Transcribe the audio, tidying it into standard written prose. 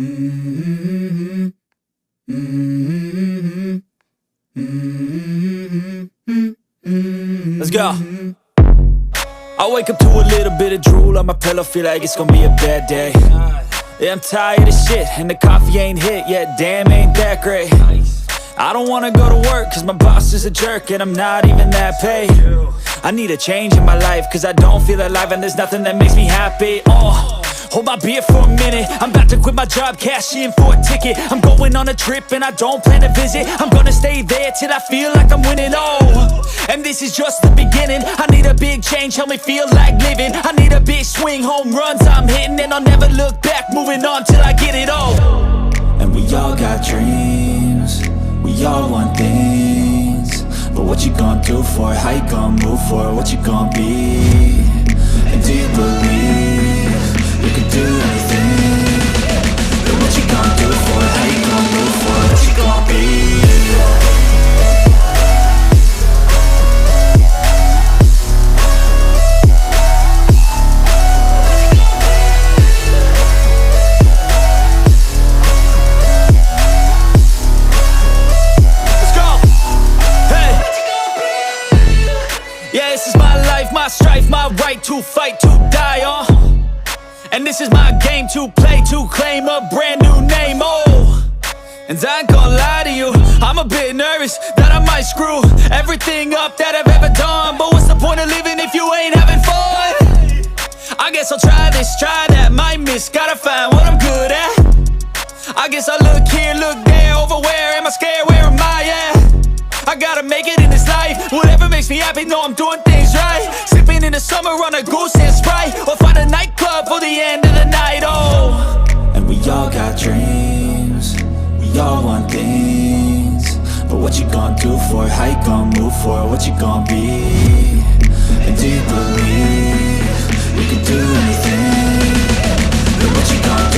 Mm-hmm. Mm-hmm. Mm-hmm. Let's go. I wake up to a little bit of drool on my pillow, feel like it's gonna be a bad day. Yeah, I'm tired of shit, and the coffee ain't hit yet, damn, ain't that great. I don't wanna go to work, cause my boss is a jerk, and I'm not even that paid. I need a change in my life, cause I don't feel alive, and there's nothing that makes me happy. Hold my beer for a minute, I'm about to quit my job, cash in for a ticket. I'm going on a trip and I don't plan to visit. I'm gonna stay there till I feel like I'm winning, and this is just the beginning. I need a big change, help me feel like living. I need a big swing, home runs I'm hitting, and I'll never look back, moving on till I get it all. And we all got dreams, we all want things, but what you gonna do for it? How you gonna move for it? What you gonna be? And do you believe you can do anything? But what you gonna do for it? How you gonna move for it? What you gonna be? My strife, my right to fight, to die on. And this is my game to play, to claim a brand new name, And I ain't gonna lie to you, I'm a bit nervous that I might screw everything up that I've ever done. But what's the point of living if you ain't having fun? I guess I'll try this, try that, might miss, gotta find what I'm good at. I guess I look here, look there, over where am I scared, where am I at? I gotta make it in this life, whatever makes me happy, know I'm doing things right. Sipping in the summer on a goose and Sprite, or find a nightclub for the end of the night, And we all got dreams, we all want things, but what you gonna do for it? How you gonna move for it? What you gonna be? And do you believe you can do anything? But what you gonna